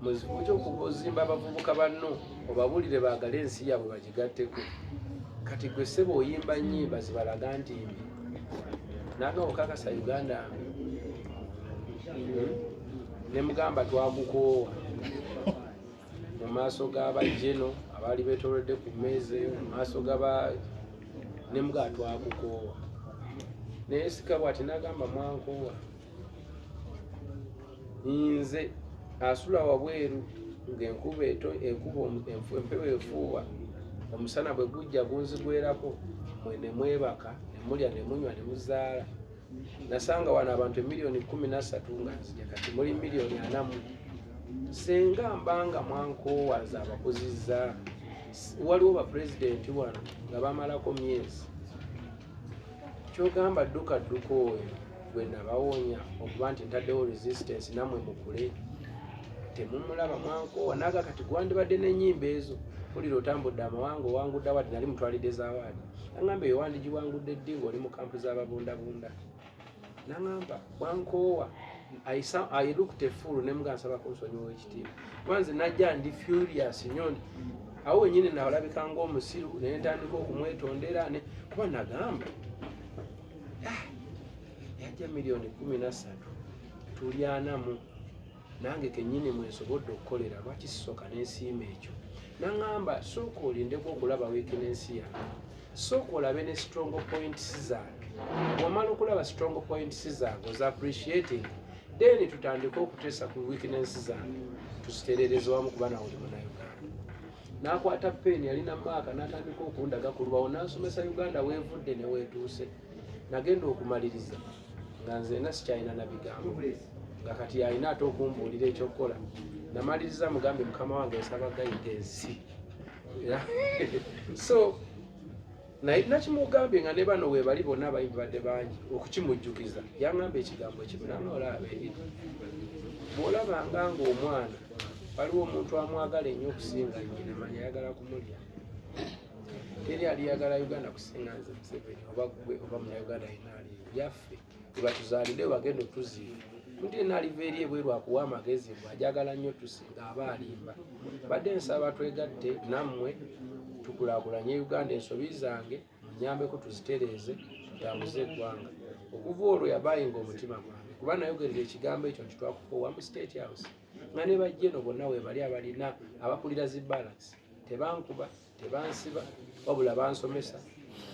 muzibu ky'okuzimba abavubuka banno obabulire baagala ensi yaabwe bagigatteko. Kati gwe ssebo oyimba nnyimba zibalaga ntimbi naga okakasa Uganda ne mugamba twakukoowa mu maaso g'abajeno abaali beetoolodde ku mmeeza eyo, mu maaso g'aba ne mugaa twakukoowa naye sika bw'ati n'agamba mwankoowa. Nze asula wabweru ng'enkuba empewo efuuwa, omusana bwe gujja gunzigwerako, mwe ne mwebaka ne mulya ne munywa ne muzaala. Nasanga wano abantu 13,000,000 nga nzija, kati muli 40,000,000. Senga mbanga mwankoowa nze abakozizza. Waliwo bapulezidenti wano nga bamalako myezi. Kyogamba dduka oyo gwe nabawonya okuba nti ntaddewo resistance nammwe mukule. Temumulaba mwankoowa naga kati gwandibadde n'ennyimba ezo. Pulira otambudde amawanga owangudde awaadi nali mutwalidde z'awaadi. Naŋŋamba eyo wandigiwangudde ddi ng'oli mu kampu z'ababundabunda. Naŋŋamba mwankoowa I looked a fool ne mga nsaba kunsonyiwa ekitiibwa. Kuba najja ndi furious nnyo awo wennyini nalabika ng'omusiru naye ntandika okumwetondera kuba nagamba yajja 13,000,000 tuli 40 nange kennyini mwensobodde okukolera lwaki sisooka n'ensiima ekyo. Naŋŋamba sooka olindeko okulaba weakness yange, sooka olabe ne strong points zange. Bw'omala okulaba strong points zange oza appreciating, then tutandika okuteesa ku weakness zange tuziterereze wamu kuba nawe oli Munnayuganda. N'akwata pen yalina maaka n'atandika okundaga ku lubawo n'asomesa Uganda weevudde ne weetuuse. Nagenda okumaliriza nga nzena sikyalina na bigambo nga kati alina ate okumbuulira ekyokukola. Namaliriza mugambe mukama wange nsaba guidance. So nakimugambye nga ne bano weebali bonna abayimbi badde bangi okukimujjukiza. Yaŋŋamba ekigambo ekimu olaba eri bw'olabanga ng'omwana waliwo omuntu amwagala ennyo okusinga nnyina manya ayagala kumulya. Teri aliyagala Uganda kusinga nze Museveni oba gwe oba Munnayuganda yenna ali yaffe webatuzaalire bagenda otuziika. Ndi yenna aliva eri ebweru akuwa amagezi bw'ajagala nnyo tusinga aba alimba. Badde nsaba twegatte nammwe tukulaakulanye Uganda. Ensobi zange munyambeko tuzitereeze tutambuze eggwanga. Okuva olwo yabayinga omutima gwange kuba nayogerera ekigambo ekyo nti twakukoowa mu State House nga ne bajjeno bonna weebali abalina abakulira zi balance tebankuba tebansiba wabula bansomesa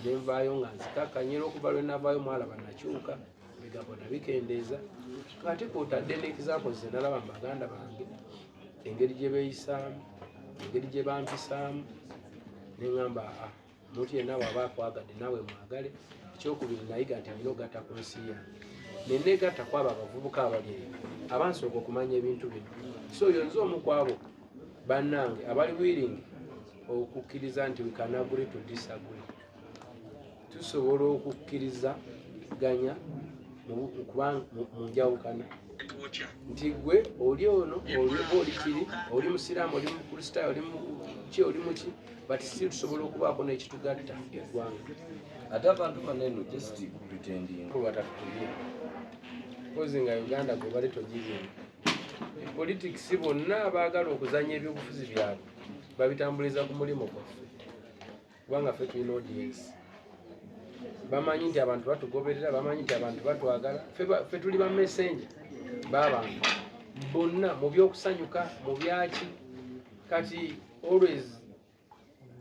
ne nvaayo nga nzikakkanya era okuva lwe navaayo mwalaba nakyuka ebigambo nabikendeeza. Kati kwotadde n'example ze nalaba mu baganda bange engeri gye beeyisaamu engeri gye bampisaamu ne ŋŋamba omuntu yenna bw'aba akwagadde naawe mwagale. Ekyokubiri nayiga nti nina ogatta ku nsi yange ne neegatta kwabo abavubuka abali eyo abansooka okumanya ebintu bino. So oyo nze omu ku abo bannange abali willing okukkiriza nti we can agree to disagree. Tusobola okukkirizaganya mu njawukana nti gwe oli ono oli kiri oli musiraamu oli mukristaayo oli muki oli muki but si tusobola okubaako n'ekitugatta eggwanga. Ate abantu baneno just pretending batatutulie kozi nga Uganda gwe bali togirina. Politics bonna abaagala okuzanya ebyobufuzi byabwe babitambuliza ku mulimu gwaffe kubanga ffe tulina audience. Bamanyi nti abantu batugoberera, bamanyi nti abantu batwagala. Ffe tuli ba messenger b'abantu bonna mu by'okusanyuka mu byaki. Kati always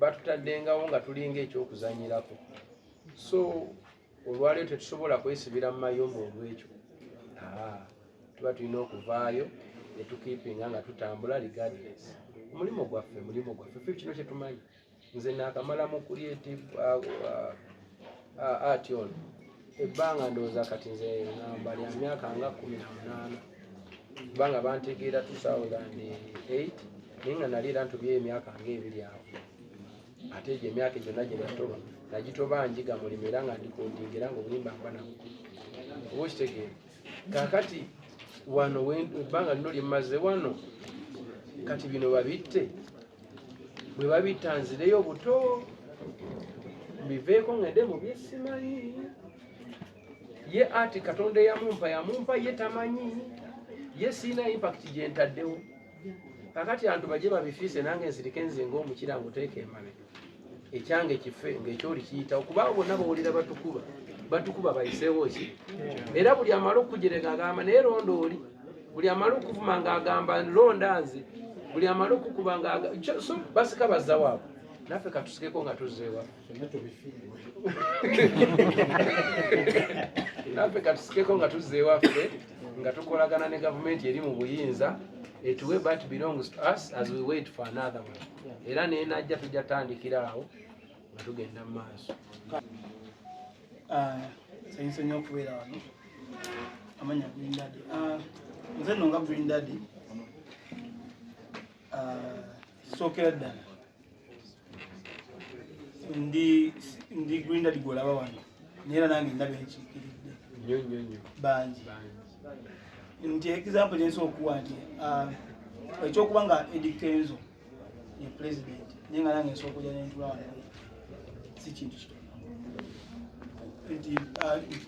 batutaddengawo nga tulinga ekyokuzanyirako. So olwaleero tetusobola kwesibira mu mayumba olw'ekyo. Tuba tulina okuvaayo ne tukiipinga nga tutambula regardless. Mulimu gwaffe ffe kino kye tumanyi. Nze naakamala mu creative art ono ebbanga ndowooza kati nze namba lya myaka nga 18 kubanga bantegeera 2008 naye nga nali era ntubyeyo emyaka ng'ebiri awo. Ate egyo emyaka egyo nagyo natoba nagitoba njiga mulimu era nga ndikodingira nga obuyimba mba nabwo oba okitegeera. Kaakati wano ebbanga lino lye mmaze wano kati bino babitte bwe babitta nzireyo buto biveeko ngende mu byesimanyi. Ye ati Katonda yamumpa ye tamanyi ye siina impact gye ntaddewo kakati abantu baje babifiise nange nsirike nze ng'omukira nguteeka emabega ekyange kife ng'ekyoli kiyita okuba bonna bawulira batukuba bayiseewo ki era buli amala okujerega agamba naye londa oli buli amala okuvuma ng'agamba londa nze buli amala okukuba so basika bazza waabwe naffe katusikeko nga tuzzeewa naffe katusikeko nga tuzzeewaffe nga tukolagana ne gavumenti eri mu buyinza etuwe but belongs to us as we wait for another one era naye najja tujja tandikira awo nga tugenda mu maaso sayinza nnyo okubeera wano amanya Green Daddy nze nno nga Green Daddy sookera ddala ndi Green Daddy gw'olaba wano neera nange ndaba enkiikiridde nnyo bangi nti example gyensobola okuwa nti ekyokuba nga Eddie Kenzo ye president naye nga nange nsobola okujja nentula wano si kintu kitono nti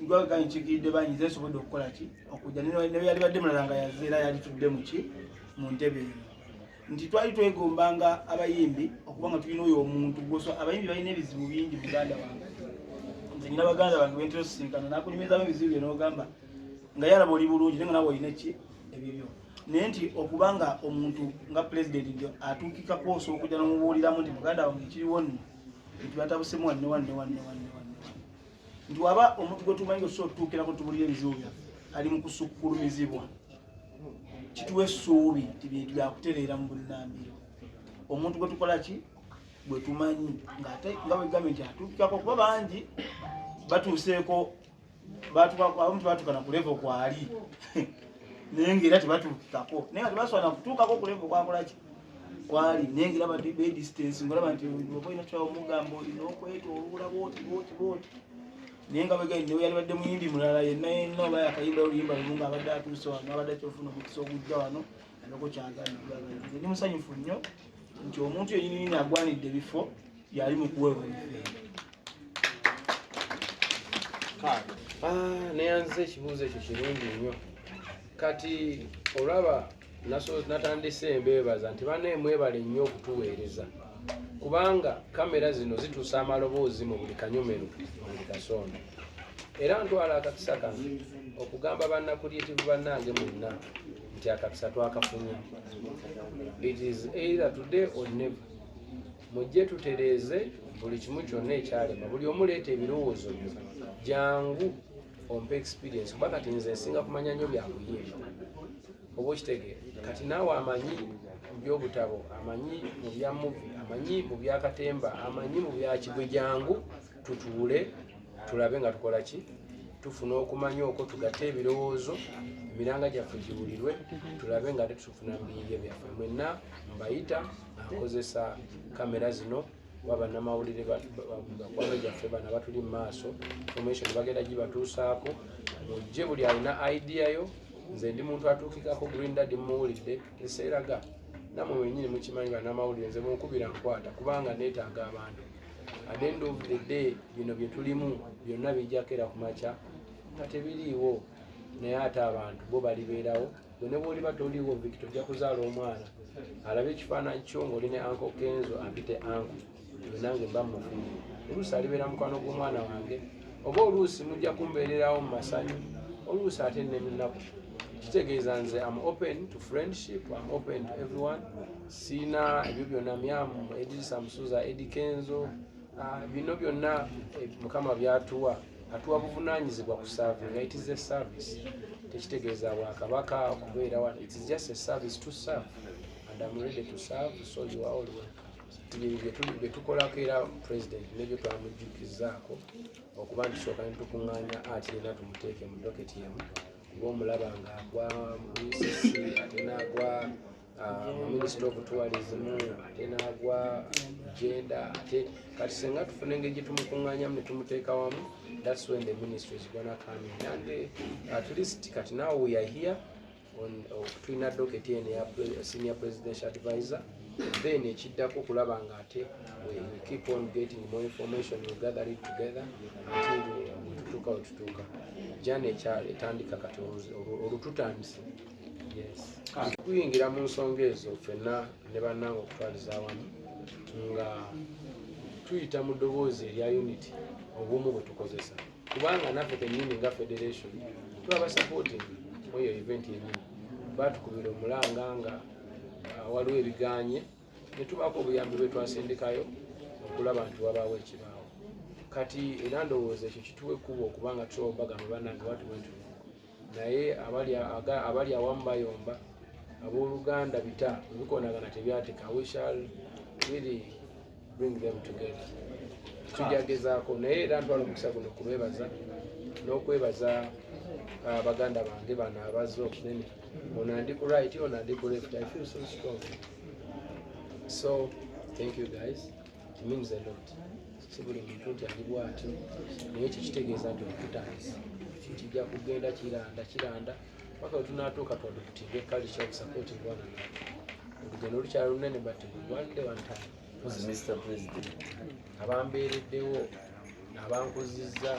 ngwaga nkiikiridde bangi nze nsobodde okukola ki okujja ne yali badde mulala nga yazze era yali tudde mu ntebe eno nti twali twegombanga abayimbi okuba nga tulina oyo omuntu abayimbi balina ebizibu bingi muganda wange nze nyina baganda bange bentera osisinkana nakunyumizamu ebizibu bye n'ogamba nga yalaba oli bulungi naye nga nawe olina ki ebibyo naye nti okuba nga omuntu nga president nti atuukikako osobola okujja n'omubuuliramu nti muganda wange ekiriwo nno nti batabusemu wanne nti waba omuntu gwe tumanyi osobola okutuukirako tubuulira ebizibu byaffe ali mu kusukkulumizibwa kituwa essuubi nti bintu byakutereera mu bunnambiro omuntu gwe tukola ki bwe tumanyi ng'ate nga bwegambye nti atuukikako kuba bangi batuuseeko abamu tebatukana ku level kwali naye ng'era tebatuukikako naye nga tebasobola kutuukako ku level kwakolaki kwali naye ng'era be distance ng'olaba nti oba olina kyawo omugambo olina okwetooloola booti naye nga bwegambye newe yali badde muyimbi mulala yenna oba yakayimba oluyimba lumu ng'abadde atuuse wano abadde akyofuna omukisa ogujja wano aloko kyagambye ndi musanyufu nnyo nti omuntu yennyini agwanidde ebifo yali mu kuweebwa ebifo neyanze ekibuuzo ekyo kirungi nnyo kati olaba natandise embeebaza nti banne mwebale nnyo okutuweereza kubanga kamera zino zituusa amaloboozi mu buli kanyomero mu buli kasonda era ntwala akakisa kano okugamba bannakuryetivu bannange mwenna nti akakisa twakafunye it is either today or never mujje tutereeze buli kimu kyonna ekyalema buli omuleeta ebirowoozo byo jangu ompe experience kuba kati nze nsinga kumanya nnyo byakuyimba oba okitegeera kati naawe amanyi mu byobutabo amanyi mu bya muvi amanyi mu byakatemba amanyi mu byakigwe jangu tutuule tulabe nga tukola ki tufuna okumanya okwo tugatte ebirowoozo emiranga gyaffe giwulirwe tulabe nga tetufuna mbiyige byaffe mwenna mbayita akozesa kamera zino waba namawulire bakwano gyaffe bana batuli mu maaso information bagenda gibatuusaako mujje buli alina idea yo nze ndi muntu atuukikako Green Daddy muwulidde eseeraga namwe mwennyini mukimanyi bannamawulire nze munkubira nkwata kubanga neetaaga abantu at the end of the day bino bye tulimu byonna bijjako era kumakya nga tebiriiwo naye ate abantu bo balibeerawo gwe ne bwoliba toliiwo Victor ojja kuzaala omwana alabe ekifaananyi kyo ng'olina Uncle Kenzo ampite uncle nange mba mufunye oluusi alibeera mukwano gw'omwana wange oba oluusi mujja kumbeererawo mu masanyu oluusi ate nemunaku kitegeeza nze am open to friendship, am open to everyone siina ebyo byonna myamu Edisa Musuza Eddie Kenzo bino byonna Mukama byatuwa atuwa buvunaanyizibwa ku serving it is a service tekitegeeza Bwakabaka okubeera wano it is just a service to serve and I'm ready to serve so you are all welcome byetukolako era president nebyo twamujjukizaako okuba ntusooka netukuŋŋaanya atirina tumuteeke mu doketi yemu kuba omulaba ng'agwa UCC ate n'agwa Minister of Tourism ate n'agwa gender ate kati senga tufune engeri gye tumukuŋŋaanyamu ne tumuteeka wamu that's when the ministry is gonna come in and at least kati now we are here on tulina doketi eno ya senior presidential advisor then ekiddako okulaba nga ate we keep on getting more information, we gather it together until wetutuuka wetutuuka jana etandika kati olututandise Yes. Kuyingira mu nsonga ezo ffenna ne bannange okutwaliza awamu nga tuyita mu ddoboozi erya unity obumu bwe tukozesa kubanga naffe kennyini nga federation tulaba supporting mu eyo event yennyini batukubira omulanga nga waliwo ebiganye ne tubaako obuyambi bwe twasindikayo okulaba nti wabaawo ekibaawo kati era ndowooza ekyo kituwa ekkubo okubanga tusobagamba bannange watuwentu naye abali awamu bayomba abooluganda bita ebikonagana tebyatika. We shall really bring them together. Tujagezaako naye era ntwala omukisa guno okubeebaza n'okwebaza baganda bange bano abazze okunene ono andi ku right ono andi ku left. I feel so strong. So thank you guys. It means a lot. Si buli muntu nti ali bw'atyo naye ekyo kitegeeza nti okutandisa kijja kugenda kiranda paka we tunaatuuka twadukutinga culture of supporting one another. Olugendo lukyali lunene but one day one time. Mr. President. Abambeereddewo abankuzizza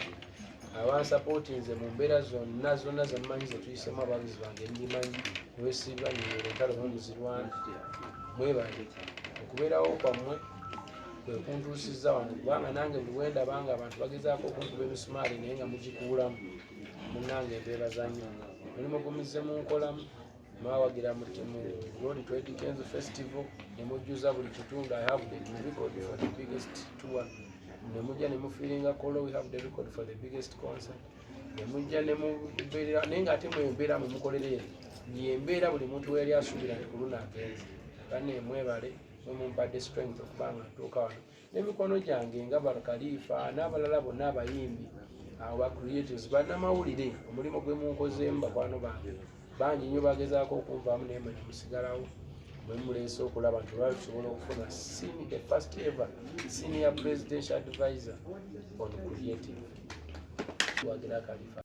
abansupportinze mu mbeera zonna zemmanyi zetuyisemu ababuzi bange nyimanyi niwesiba nientalo mumuzirwange mwebale okubeerawo kwammwe kwe kuntuusizza wano kubanga nange buli wendabanga abantu bagezaako okunkuba emisumaali naye nga mugikuulamu munnange embeebaza nnyo mulimu gumize mu nkolamu mwawagira mu Road Trade Kenzo Festival ne mujjuza buli kitundu. I have the record for the biggest tour. Ne mujja ne mufiiringa kolo. We have the record for the biggest concert. Ne mujja ne mubeera naye ng'ate mwembeera mwe mukolere yembeera buli muntu weyali asuubira nti ku luno agenze kane mwebale mwe mumpadde strength okubanga ntuuka wano n'emikono gyange nga Bakalifa n'abalala bonna abayimbi abo ba creatives bannamawulire omulimu gwe munkozeemu bakwano bange bangi nnyo bagezaako okunvaamu naye mwe musigalawo mwe muleese okulaba nti olwali tusobola okufuna the first ever senior presidential advisor on creative wagira Khalifa.